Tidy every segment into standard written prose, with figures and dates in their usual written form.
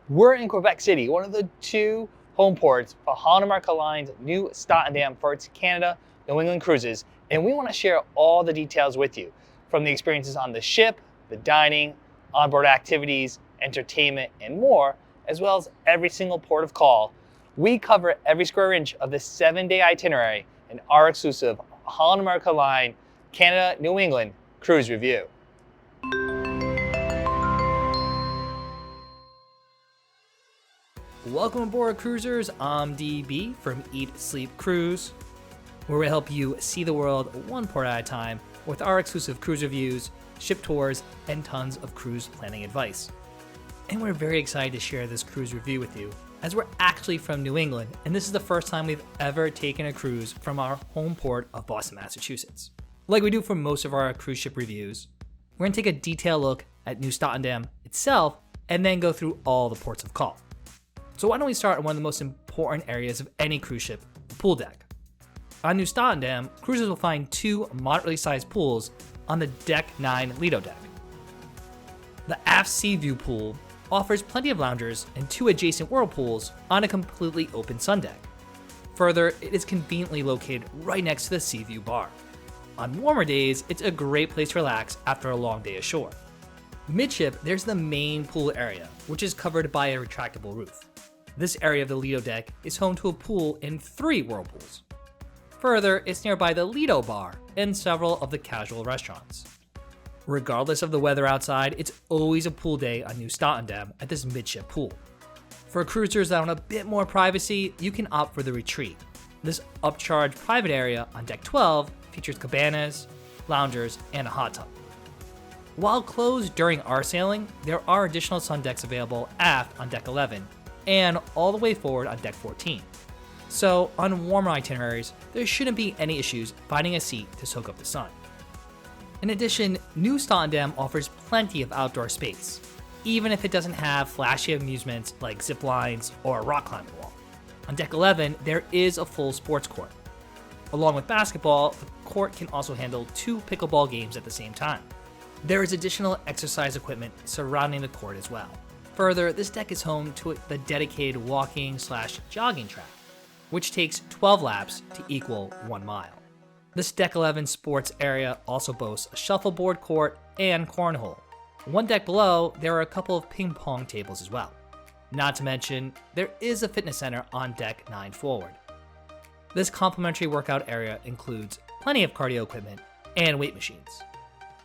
We're in Quebec City, one of the two home ports for Holland and Line's Nieuw Statendam for its Canada, New England cruises, and we want to share all the details with you, from the experiences on the ship, the dining, onboard activities, entertainment, and more, as well as every single port of call. We cover every square inch of this 7-day itinerary in our exclusive Holland and Line Canada, New England cruise review. Welcome aboard, cruisers. I'm DB from Eat, Sleep, Cruise, where we help you see the world one port at a time with our exclusive cruise reviews, ship tours, and tons of cruise planning advice. And we're very excited to share this cruise review with you, as we're actually from New England, and this is the first time we've ever taken a cruise from our home port of Boston, Massachusetts. Like we do for most of our cruise ship reviews, we're going to take a detailed look at Nieuw Statendam itself, and then go through all the ports of call. So why don't we start at one of the most important areas of any cruise ship, the pool deck. On Nieuw Statendam, cruisers will find two moderately sized pools on the Deck 9 Lido deck. The aft Seaview pool offers plenty of loungers and two adjacent whirlpools on a completely open sun deck. Further, it is conveniently located right next to the Seaview bar. On warmer days, it's a great place to relax after a long day ashore. Midship, there's the main pool area, which is covered by a retractable roof. This area of the Lido deck is home to a pool and 3 whirlpools. Further, it's nearby the Lido bar and several of the casual restaurants. Regardless of the weather outside, it's always a pool day on Nieuw Statendam at this midship pool. For cruisers that want a bit more privacy, you can opt for the retreat. This upcharged private area on Deck 12 features cabanas, loungers, and a hot tub. While closed during our sailing, there are additional sun decks available aft on Deck 11 and all the way forward on Deck 14. So on warmer itineraries, there shouldn't be any issues finding a seat to soak up the sun. In addition, Nieuw Statendam offers plenty of outdoor space, even if it doesn't have flashy amusements like zip lines or a rock climbing wall. On Deck 11, there is a full sports court. Along with basketball, the court can also handle 2 pickleball games at the same time. There is additional exercise equipment surrounding the court as well. Further, this deck is home to the dedicated walking/jogging track, which takes 12 laps to equal 1 mile. This Deck 11 sports area also boasts a shuffleboard court and cornhole. One deck below, there are a couple of ping pong tables as well. Not to mention, there is a fitness center on Deck 9 forward. This complimentary workout area includes plenty of cardio equipment and weight machines.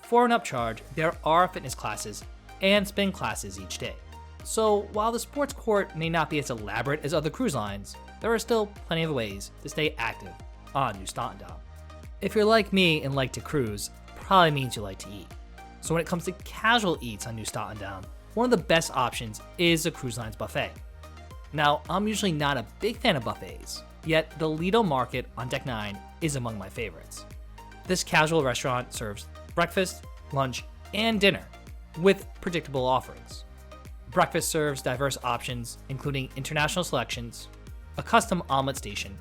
For an upcharge, there are fitness classes and spin classes each day. So while the sports court may not be as elaborate as other cruise lines, there are still plenty of ways to stay active on Nieuw Statendam. If you're like me and like to cruise, probably means you like to eat. So when it comes to casual eats on Nieuw Statendam, one of the best options is the cruise line's buffet. Now, I'm usually not a big fan of buffets, yet the Lido Market on Deck 9 is among my favorites. This casual restaurant serves breakfast, lunch, and dinner with predictable offerings. Breakfast serves diverse options, including international selections, a custom omelet station,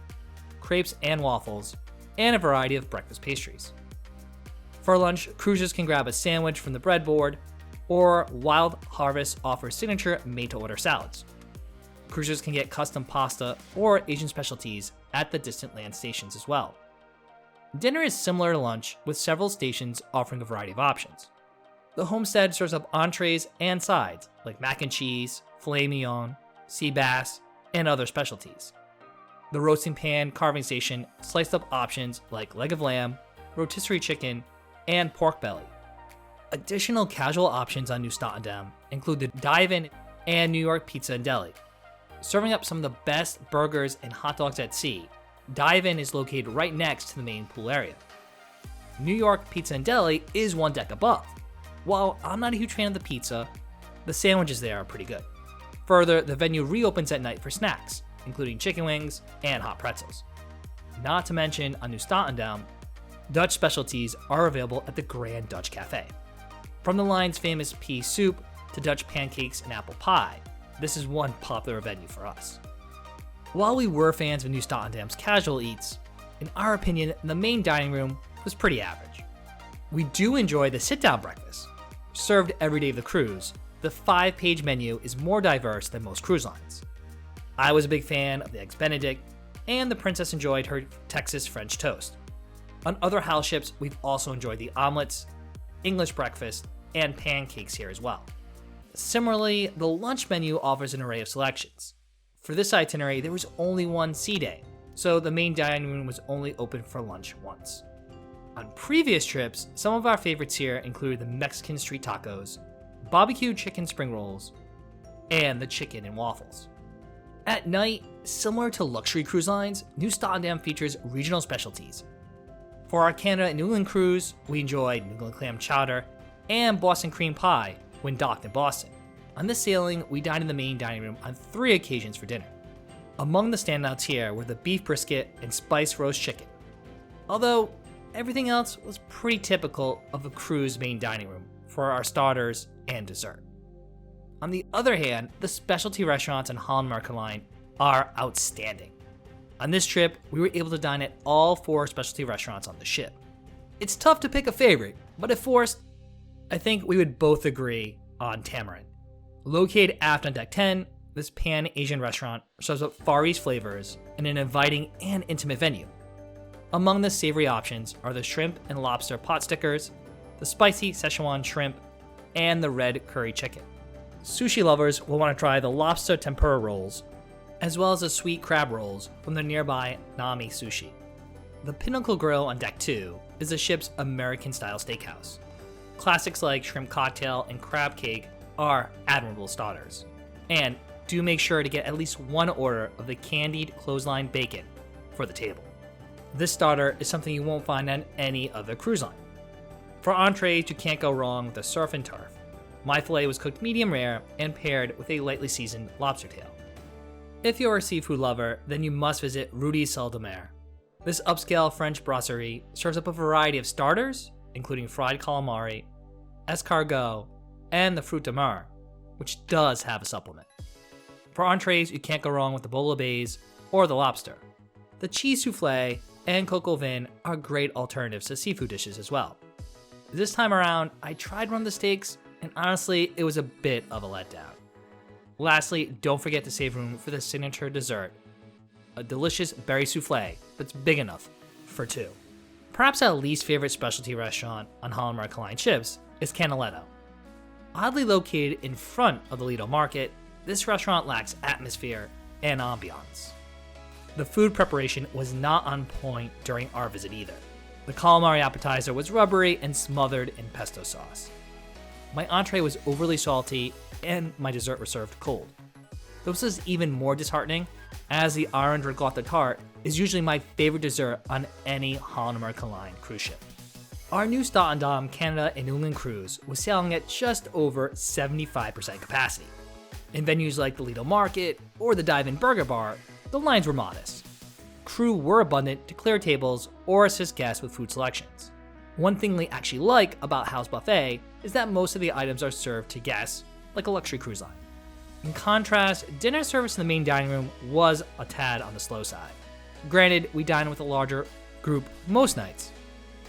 crepes and waffles, and a variety of breakfast pastries. For lunch, cruisers can grab a sandwich from the breadboard, or Wild Harvest offers signature made-to-order salads. Cruisers can get custom pasta or Asian specialties at the distant land stations as well. Dinner is similar to lunch, with several stations offering a variety of options. The homestead serves up entrees and sides like mac and cheese, filet mignon, sea bass, and other specialties. The roasting pan carving station sliced up options like leg of lamb, rotisserie chicken, and pork belly. Additional casual options on Nieuw Statendam include the dive-in and New York Pizza and Deli. Serving up some of the best burgers and hot dogs at sea, dive-in is located right next to the main pool area. New York Pizza and Deli is one deck above. While I'm not a huge fan of the pizza, the sandwiches there are pretty good. Further, the venue reopens at night for snacks, including chicken wings and hot pretzels. Not to mention, on Nieuw Statendam, Dutch specialties are available at the Grand Dutch Cafe. From the line's famous pea soup to Dutch pancakes and apple pie, this is one popular venue for us. While we were fans of Nieuw Statendam's casual eats, in our opinion, the main dining room was pretty average. We do enjoy the sit-down breakfast, served every day of the cruise, the 5-page menu is more diverse than most cruise lines. I was a big fan of the Eggs Benedict, and the Princess enjoyed her Texas French toast. On other house ships, we've also enjoyed the omelets, English breakfast, and pancakes here as well. Similarly, the lunch menu offers an array of selections. For this itinerary, there was only one sea day, so the main dining room was only open for lunch once. On previous trips, some of our favorites here included the Mexican street tacos, barbecue chicken spring rolls, and the chicken and waffles. At night, similar to luxury cruise lines, Nieuw Statendam features regional specialties. For our Canada and New England cruise, we enjoyed New England clam chowder and Boston cream pie when docked in Boston. On this sailing, we dined in the main dining room on 3 occasions for dinner. Among the standouts here were the beef brisket and spiced roast chicken. Although, everything else was pretty typical of a cruise main dining room for our starters and dessert. On the other hand, the specialty restaurants on Holland Line are outstanding. On this trip, we were able to dine at all 4 specialty restaurants on the ship. It's tough to pick a favorite, but if forced, I think we would both agree on Tamarind. Located aft on Deck 10, this Pan-Asian restaurant serves up Far East flavors in an inviting and intimate venue. Among the savory options are the shrimp and lobster pot stickers, the spicy Szechuan shrimp, and the red curry chicken. Sushi lovers will want to try the lobster tempura rolls, as well as the sweet crab rolls from the nearby Nami Sushi. The Pinnacle Grill on Deck 2 is the ship's American-style steakhouse. Classics like shrimp cocktail and crab cake are admirable starters. And do make sure to get at least one order of the candied clothesline bacon for the table. This starter is something you won't find on any other cruise line. For entrees, you can't go wrong with the surf and turf. My filet was cooked medium rare and paired with a lightly seasoned lobster tail. If you're a seafood lover, then you must visit Rudy's Salle de Mer. This upscale French brasserie serves up a variety of starters, including fried calamari, escargot, and the fruit de mer, which does have a supplement. For entrees, you can't go wrong with the bouillabaisse or the lobster. The cheese soufflé and coq au vin are great alternatives to seafood dishes as well. This time around, I tried one of the steaks, and honestly, it was a bit of a letdown. Lastly, don't forget to save room for the signature dessert, a delicious berry soufflé that's big enough for 2. Perhaps our least favorite specialty restaurant on Holland Line ships is Canaletto. Oddly located in front of the Lido market, this restaurant lacks atmosphere and ambiance. The food preparation was not on point during our visit either. The calamari appetizer was rubbery and smothered in pesto sauce. My entree was overly salty, and my dessert was served cold. This is even more disheartening, as the orange ricotta tart is usually my favorite dessert on any Holland Line cruise ship. Our Nieuw Statendam Canada and New England cruise was sailing at just over 75% capacity. In venues like the Lido Market or the Dive-In Burger Bar, the lines were modest. Crew were abundant to clear tables or assist guests with food selections. One thing we actually like about House Buffet is that most of the items are served to guests, like a luxury cruise line. In contrast, dinner service in the main dining room was a tad on the slow side. Granted, we dined with a larger group most nights,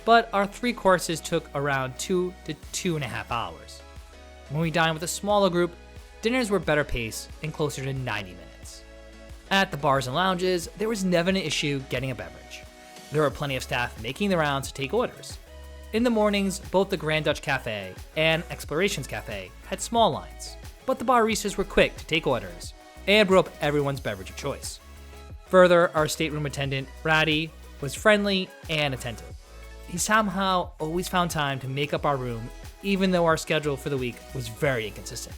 but our 3 courses took around 2 to 2.5 hours. When we dined with a smaller group, dinners were better paced and closer to 90 minutes. At the bars and lounges, there was never an issue getting a beverage. There were plenty of staff making the rounds to take orders. In the mornings, both the Grand Dutch Cafe and Explorations Cafe had small lines, but the baristas were quick to take orders and brew up everyone's beverage of choice. Further, our stateroom attendant, Ratty, was friendly and attentive. He somehow always found time to make up our room, even though our schedule for the week was very inconsistent.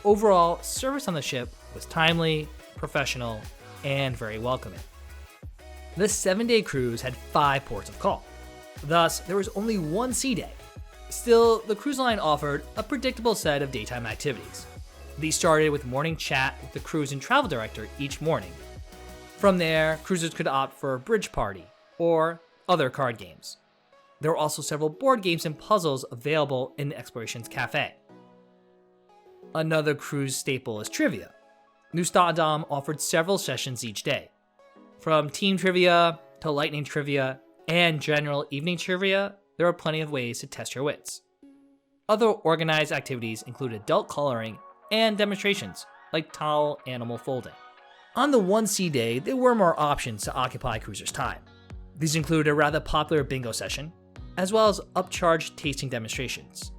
Overall, service on the ship was timely, professional, and very welcoming. This 7-day cruise had 5 ports of call. Thus, there was only 1 sea day. Still, the cruise line offered a predictable set of daytime activities. These started with morning chat with the cruise and travel director each morning. From there, cruisers could opt for a bridge party or other card games. There were also several board games and puzzles available in the Explorations Cafe. Another cruise staple is trivia. Nieuw Statendam offered several sessions each day. From team trivia to lightning trivia and general evening trivia, there are plenty of ways to test your wits. Other organized activities include adult coloring and demonstrations, like towel animal folding. On the 1C day, there were more options to occupy cruisers' time. These include a rather popular bingo session, as well as upcharged tasting demonstrations.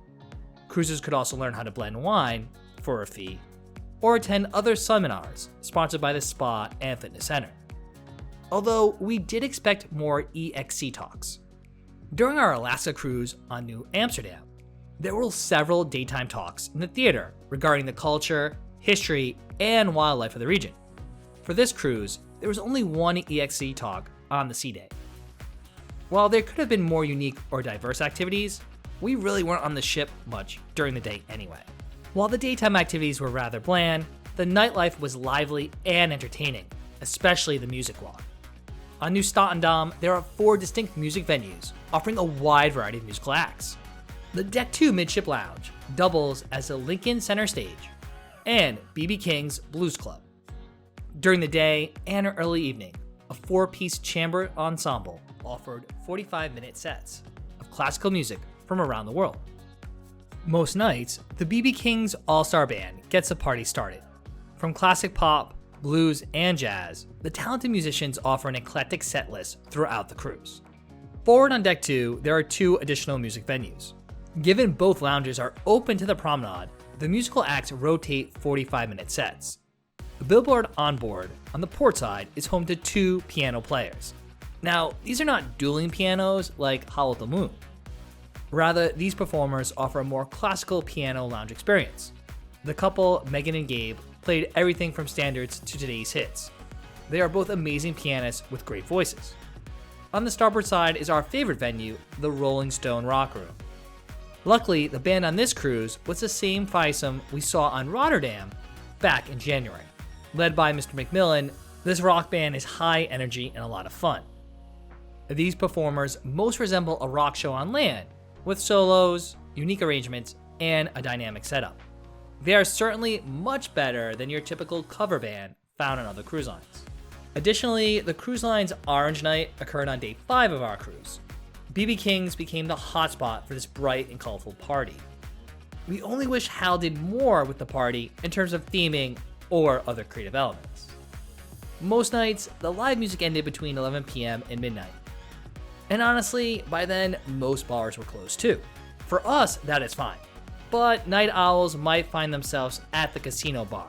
Cruisers could also learn how to blend wine for a fee, or attend other seminars sponsored by the spa and fitness center. Although we did expect more EXC talks. During our Alaska cruise on Nieuw Amsterdam, there were several daytime talks in the theater regarding the culture, history, and wildlife of the region. For this cruise, there was only one EXC talk on the sea day. While there could have been more unique or diverse activities, we really weren't on the ship much during the day anyway. While the daytime activities were rather bland, the nightlife was lively and entertaining, especially the music walk. On Nieuw Statendam, there are 4 distinct music venues offering a wide variety of musical acts. The Deck 2 Midship Lounge doubles as the Lincoln Center Stage and B.B. King's Blues Club. During the day and early evening, a 4-piece chamber ensemble offered 45-minute sets of classical music from around the world. Most nights, the B.B. King's All-Star Band gets the party started. From classic pop, blues, and jazz, the talented musicians offer an eclectic set list throughout the cruise. Forward on Deck 2, there are 2 additional music venues. Given both lounges are open to the promenade, the musical acts rotate 45-minute sets. The billboard on board on the port side is home to 2 piano players. Now, these are not dueling pianos like Howl at the Moon. Rather, these performers offer a more classical piano lounge experience. The couple, Megan and Gabe, played everything from standards to today's hits. They are both amazing pianists with great voices. On the starboard side is our favorite venue, the Rolling Stone Rock Room. Luckily, the band on this cruise was the same fivesome we saw on Rotterdam back in January. Led by Mr. McMillan, this rock band is high energy and a lot of fun. These performers most resemble a rock show on land, with solos, unique arrangements, and a dynamic setup. They are certainly much better than your typical cover band found on other cruise lines. Additionally, the cruise line's Orange Night occurred on day 5 of our cruise. B.B. King's became the hotspot for this bright and colorful party. We only wish Hal did more with the party in terms of theming or other creative elements. Most nights, the live music ended between 11 p.m. and midnight. And honestly, by then, most bars were closed too. For us, that is fine. But night owls might find themselves at the casino bar.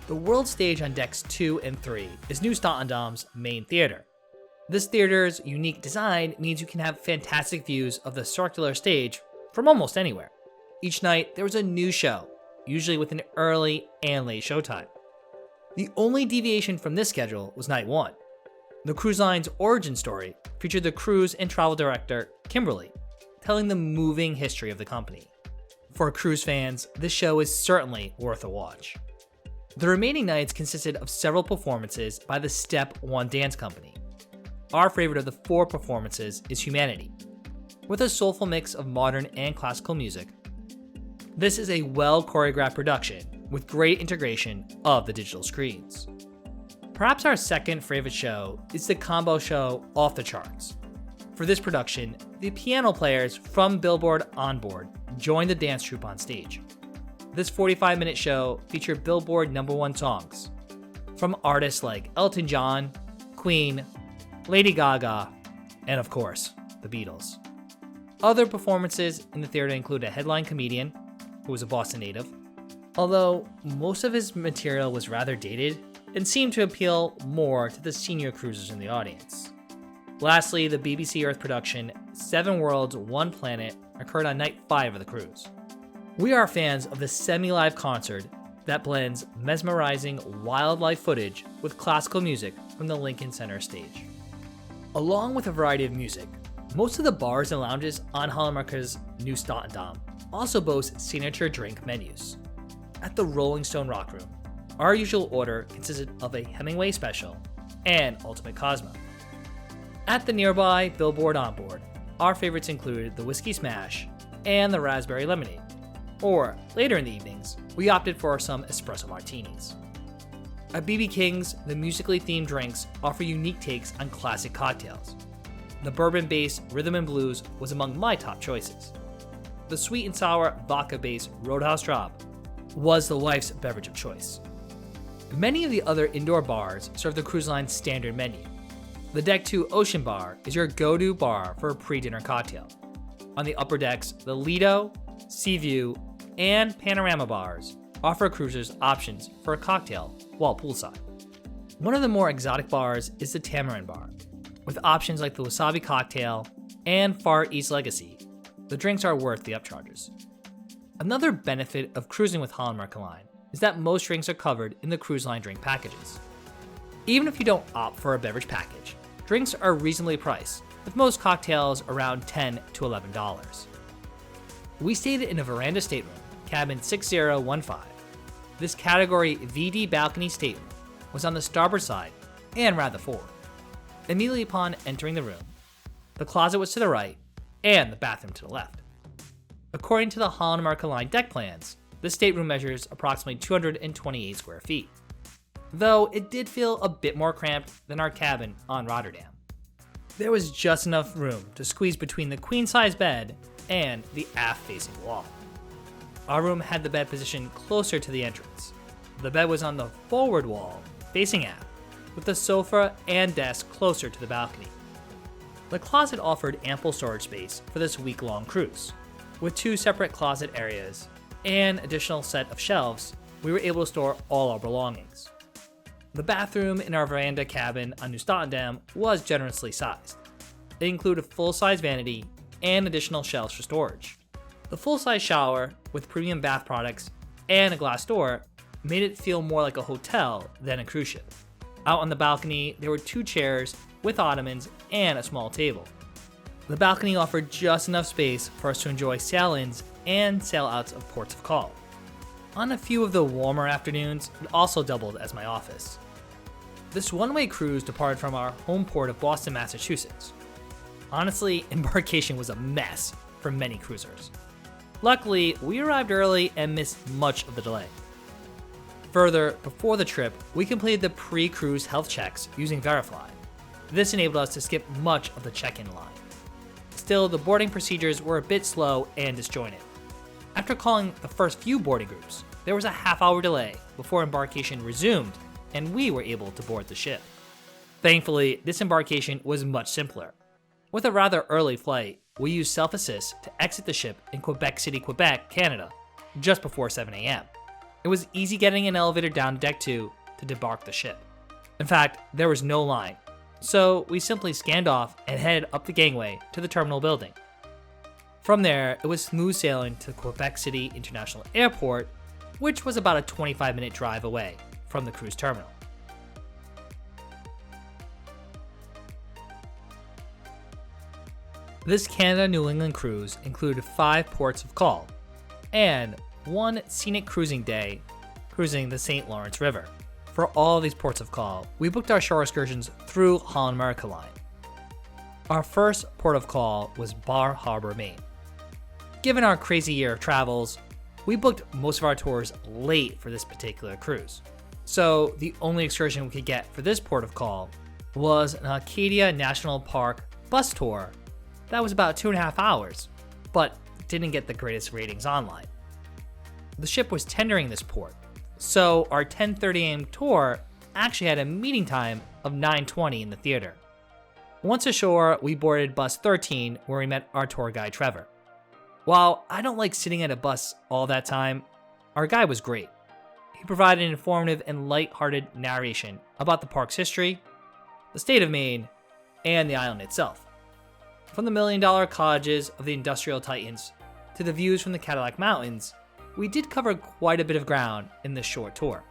The world stage on decks 2 and 3 is Nieuw Statendam's main theater. This theater's unique design means you can have fantastic views of the circular stage from almost anywhere. Each night, there was a new show, usually with an early and late showtime. The only deviation from this schedule was night 1. The cruise line's origin story featured the cruise and travel director, Kimberly, telling the moving history of the company. For cruise fans, this show is certainly worth a watch. The remaining nights consisted of several performances by the Step 1 Dance Company. Our favorite of the 4 performances is Humanity, with a soulful mix of modern and classical music. This is a well-choreographed production with great integration of the digital screens. Perhaps our second favorite show is the combo show Off the Charts. For this production, the piano players from Billboard on board joined the dance troupe on stage. This 45-minute show featured Billboard #1 songs from artists like Elton John, Queen, Lady Gaga, and of course, the Beatles. Other performances in the theater include a headline comedian, who was a Boston native, although most of his material was rather dated and seemed to appeal more to the senior cruisers in the audience. Lastly, the BBC Earth production 7 Worlds, 1 Planet occurred on night 5 of the cruise. We are fans of the semi-live concert that blends mesmerizing wildlife footage with classical music from the Lincoln Center stage. Along with a variety of music, most of the bars and lounges on Holland's Nieuw Statendam also boast signature drink menus. At the Rolling Stone Rock Room, our usual order consisted of a Hemingway Special and Ultimate Cosmo. At the nearby Billboard Onboard, our favorites included the Whiskey Smash and the Raspberry Lemonade. Or, later in the evenings, we opted for some espresso martinis. At B.B. King's, the musically themed drinks offer unique takes on classic cocktails. The bourbon-based rhythm and blues was among my top choices. the sweet and sour vodka-based Roadhouse Drop was the wife's beverage of choice. Many of the other indoor bars serve the cruise line's standard menu. The Deck 2 Ocean Bar is your go-to bar for a pre-dinner cocktail. On the upper decks, the Lido, Seaview, and Panorama bars offer cruisers options for a cocktail while poolside. One of the more exotic bars is the Tamarind Bar, with options like the Wasabi Cocktail and Far East Legacy. The drinks are worth the upcharges. Another benefit of cruising with Holland America Line is that most drinks are covered in the cruise line drink packages. Even if you don't opt for a beverage package, drinks are reasonably priced, with most cocktails around $10 to $11. We stayed in a veranda stateroom, cabin 6015. This category VD balcony stateroom was on the starboard side and rather forward. Immediately upon entering the room, the closet was to the right and the bathroom to the left. According to the Holland America Line deck plans, the stateroom measures approximately 228 square feet, though it did feel a bit more cramped than our cabin on Rotterdam. There was just enough room to squeeze between the queen-size bed and the aft-facing wall. Our room had the bed positioned closer to the entrance. The bed was on the forward wall, facing aft, with the sofa and desk closer to the balcony. The closet offered ample storage space for this week-long cruise. With 2 separate closet areas and additional set of shelves, we were able to store all our belongings. The bathroom in our veranda cabin on Nieuw Statendam was generously sized. It included a full-size vanity and additional shelves for storage. The full-size shower, with premium bath products and a glass door, made it feel more like a hotel than a cruise ship. Out on the balcony, there were 2 chairs with ottomans and a small table. The balcony offered just enough space for us to enjoy sail-ins and sail-outs of ports of call. On a few of the warmer afternoons, it also doubled as my office. This one-way cruise departed from our home port of Boston, Massachusetts. Honestly, embarkation was a mess for many cruisers. Luckily, we arrived early and missed much of the delay. Further, before the trip, we completed the pre-cruise health checks using Verifly. This enabled us to skip much of the check-in line. Still, the boarding procedures were a bit slow and disjointed. After calling the first few boarding groups, there was a half-hour delay before embarkation resumed and we were able to board the ship. Thankfully, this embarkation was much simpler. With a rather early flight, we used self-assist to exit the ship in Quebec City, Quebec, Canada, just before 7 a.m. It was easy getting an elevator down to Deck 2 to debark the ship. In fact, there was no line, so we simply scanned off and headed up the gangway to the terminal building. From there, it was smooth sailing to Quebec City International Airport, which was about a 25-minute drive away from the cruise terminal. This Canada-New England cruise included 5 ports of call and 1 scenic cruising day cruising the St. Lawrence River. For all these ports of call, we booked our shore excursions through Holland America Line. Our first port of call was Bar Harbor, Maine. Given our crazy year of travels, we booked most of our tours late for this particular cruise. So the only excursion we could get for this port of call was an Acadia National Park bus tour that was about 2.5 hours, but didn't get the greatest ratings online. The ship was tendering this port, so our 10:30 a.m. tour actually had a meeting time of 9:20 in the theater. Once ashore, we boarded bus 13 where we met our tour guide Trevor. While I don't like sitting at a bus all that time, our guide was great. He provided an informative and light-hearted narration about the park's history, the state of Maine, and the island itself. From the million-dollar cottages of the industrial titans to the views from the Cadillac Mountains, we did cover quite a bit of ground in this short tour.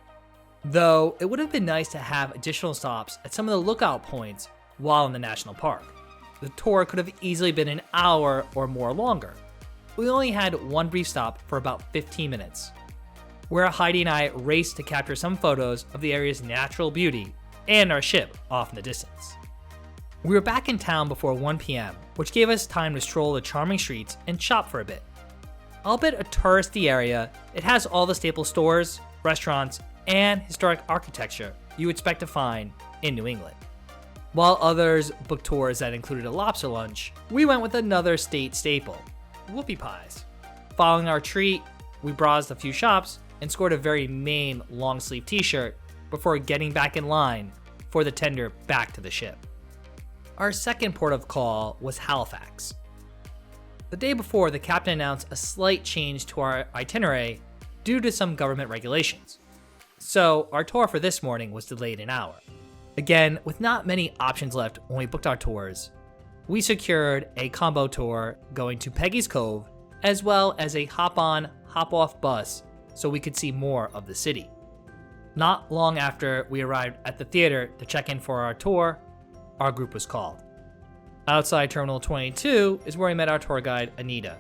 Though it would have been nice to have additional stops at some of the lookout points while in the national park. The tour could have easily been an hour or more longer. We only had one brief stop for about 15 minutes, where Heidi and I raced to capture some photos of the area's natural beauty and our ship off in the distance. We were back in town before 1 p.m., which gave us time to stroll the charming streets and shop for a bit. Albeit a touristy area, it has all the staple stores, restaurants, and historic architecture you expect to find in New England. While others booked tours that included a lobster lunch, we went with another state staple, whoopie pies. Following our treat, we browsed a few shops and scored a very Maine long sleeve t-shirt before getting back in line for the tender back to the ship. Our second port of call was Halifax. The day before, the captain announced a slight change to our itinerary due to some government regulations. So our tour for this morning was delayed an hour. Again, with not many options left when we booked our tours, we secured a combo tour going to Peggy's Cove, as well as a hop-on, hop-off bus so we could see more of the city. Not long after we arrived at the theater to check in for our tour, our group was called. Outside Terminal 22 is where we met our tour guide, Anita.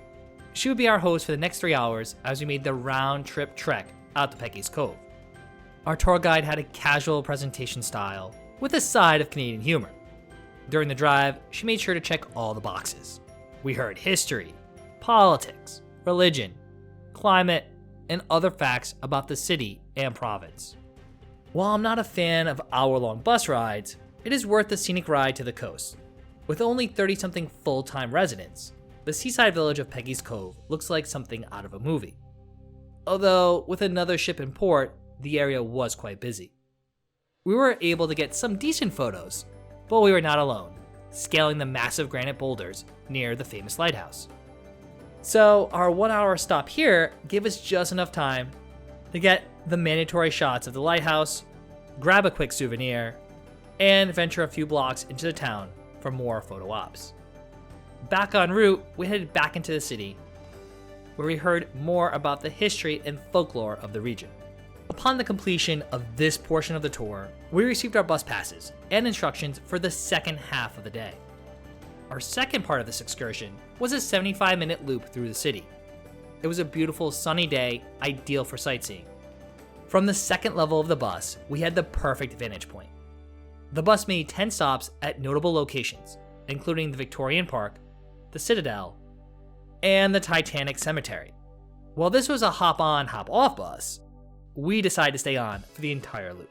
She would be our host for the next 3 hours as we made the round-trip trek out to Peggy's Cove. Our tour guide had a casual presentation style with a side of Canadian humor. During the drive, she made sure to check all the boxes. We heard history, politics, religion, climate, and other facts about the city and province. While I'm not a fan of hour-long bus rides, it is worth the scenic ride to the coast. With only 30-something full-time residents, the seaside village of Peggy's Cove looks like something out of a movie. Although, with another ship in port, the area was quite busy. We were able to get some decent photos, but we were not alone, scaling the massive granite boulders near the famous lighthouse. So our 1-hour stop here gave us just enough time to get the mandatory shots of the lighthouse, grab a quick souvenir, and venture a few blocks into the town for more photo ops. Back en route, we headed back into the city, where we heard more about the history and folklore of the region. Upon the completion of this portion of the tour, we received our bus passes and instructions for the second half of the day. Our second part of this excursion was a 75-minute loop through the city. It was a beautiful sunny day, ideal for sightseeing. From the second level of the bus, we had the perfect vantage point. The bus made 10 stops at notable locations, including the Victorian Park, the Citadel, and the Titanic Cemetery. While this was a hop-on, hop-off bus, we decided to stay on for the entire loop.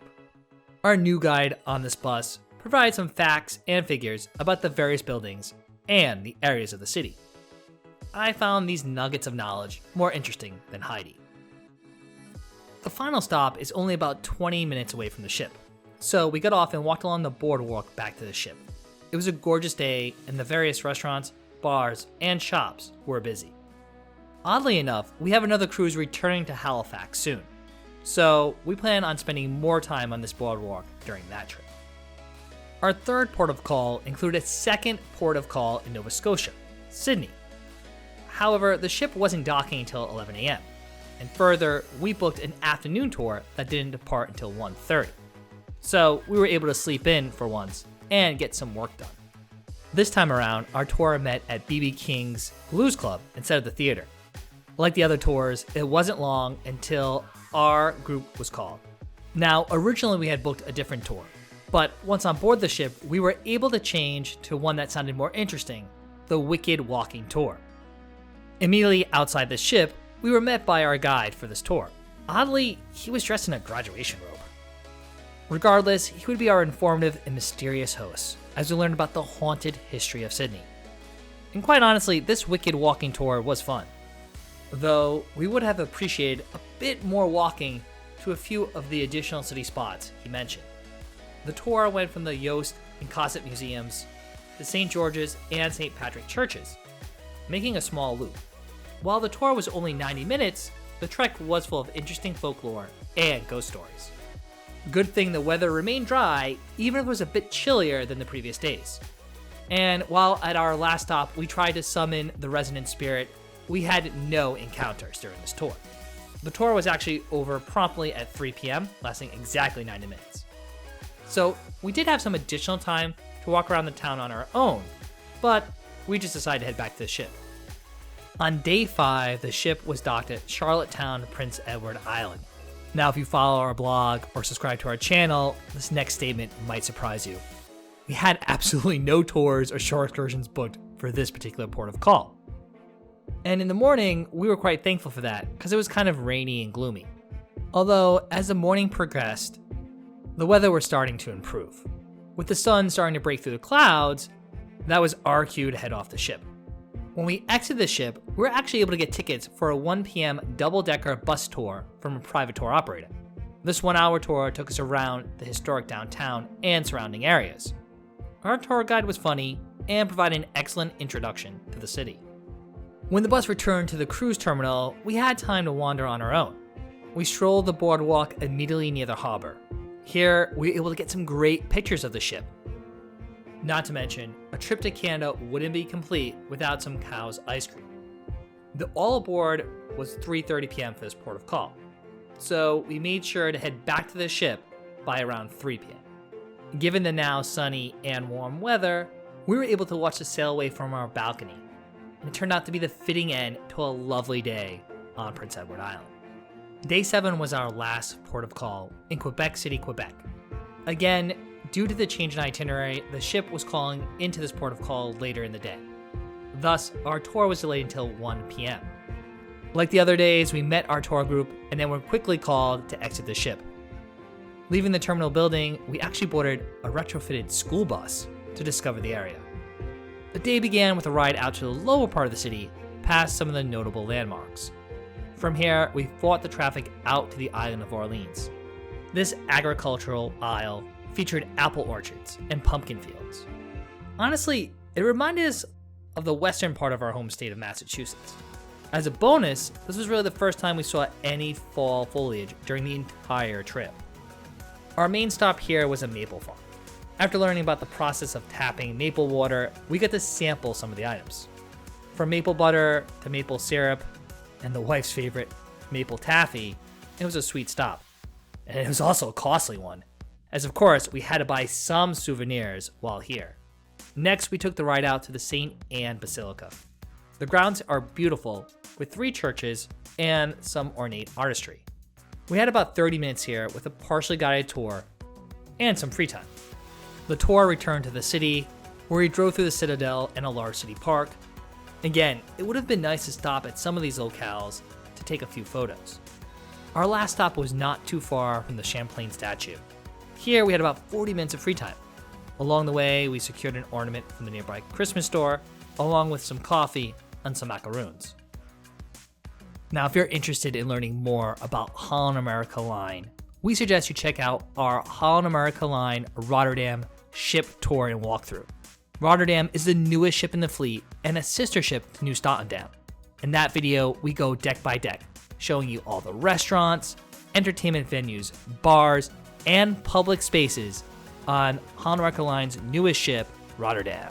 Our new guide on this bus provides some facts and figures about the various buildings and the areas of the city. I found these nuggets of knowledge more interesting than Heidi. The final stop is only about 20 minutes away from the ship, so we got off and walked along the boardwalk back to the ship. It was a gorgeous day, and the various restaurants, bars, and shops were busy. Oddly enough, we have another cruise returning to Halifax soon, so we plan on spending more time on this boardwalk during that trip. Our third port of call included a second port of call in Nova Scotia, Sydney. However, the ship wasn't docking until 11 a.m., and further, we booked an afternoon tour that didn't depart until 1:30. So we were able to sleep in for once and get some work done. This time around, our tour met at B.B. King's Blues Club instead of the theater. Like the other tours, it wasn't long until our group was called. Now, originally we had booked a different tour, but once on board the ship, we were able to change to one that sounded more interesting, the Wicked Walking Tour. Immediately outside the ship, we were met by our guide for this tour. Oddly, he was dressed in a graduation robe. Regardless, he would be our informative and mysterious host as we learned about the haunted history of Sydney. And quite honestly, this Wicked Walking Tour was fun, though we would have appreciated a bit more walking to a few of the additional city spots he mentioned. The tour went from the Yost and Cosset museums to St. George's and St. Patrick churches, making a small loop. While the tour was only 90 minutes, the trek was full of interesting folklore and ghost stories. Good thing the weather remained dry, even if it was a bit chillier than the previous days. And while at our last stop we tried to summon the resident spirit, we had no encounters during this tour. The tour was actually over promptly at 3 p.m., lasting exactly 90 minutes. So we did have some additional time to walk around the town on our own, but we just decided to head back to the ship. On day 5, the ship was docked at Charlottetown, Prince Edward Island. Now, if you follow our blog or subscribe to our channel, this next statement might surprise you. We had absolutely no tours or shore excursions booked for this particular port of call. And in the morning, we were quite thankful for that because it was kind of rainy and gloomy. Although, as the morning progressed, the weather was starting to improve. With the sun starting to break through the clouds, that was our cue to head off the ship. When we exited the ship, we were actually able to get tickets for a 1 p.m. double-decker bus tour from a private tour operator. This 1-hour tour took us around the historic downtown and surrounding areas. Our tour guide was funny and provided an excellent introduction to the city. When the bus returned to the cruise terminal, we had time to wander on our own. We strolled the boardwalk immediately near the harbor. Here, we were able to get some great pictures of the ship. Not to mention, a trip to Canada wouldn't be complete without some Cow's ice cream. The all aboard was 3:30 p.m. for this port of call, so we made sure to head back to the ship by around 3 p.m. Given the now sunny and warm weather, we were able to watch the sail away from our balcony, and it turned out to be the fitting end to a lovely day on Prince Edward Island. Day 7 was our last port of call in Quebec City, Quebec. Again, due to the change in itinerary, the ship was calling into this port of call later in the day. Thus, our tour was delayed until 1 p.m. Like the other days, we met our tour group and then were quickly called to exit the ship. Leaving the terminal building, we actually boarded a retrofitted school bus to discover the area. The day began with a ride out to the lower part of the city, past some of the notable landmarks. From here, we fought the traffic out to the island of Orleans. This agricultural isle featured apple orchards and pumpkin fields. Honestly, it reminded us of the western part of our home state of Massachusetts. As a bonus, this was really the first time we saw any fall foliage during the entire trip. Our main stop here was a maple farm. After learning about the process of tapping maple water, we got to sample some of the items. From maple butter to maple syrup, and the wife's favorite, maple taffy, it was a sweet stop. And it was also a costly one, as of course we had to buy some souvenirs while here. Next, we took the ride out to the St. Anne Basilica. The grounds are beautiful, with 3 churches and some ornate artistry. We had about 30 minutes here with a partially guided tour and some free time. The tour returned to the city, where we drove through the Citadel and a large city park. Again, it would have been nice to stop at some of these locales to take a few photos. Our last stop was not too far from the Champlain statue. Here we had about 40 minutes of free time. Along the way, we secured an ornament from the nearby Christmas store, along with some coffee and some macaroons. Now, if you're interested in learning more about Holland America Line, we suggest you check out our Holland America Line Rotterdam ship tour and walkthrough. Rotterdam is the newest ship in the fleet and a sister ship to Nieuw Statendam. In that video, we go deck by deck, showing you all the restaurants, entertainment venues, bars, and public spaces on Holland America Line's newest ship, Rotterdam.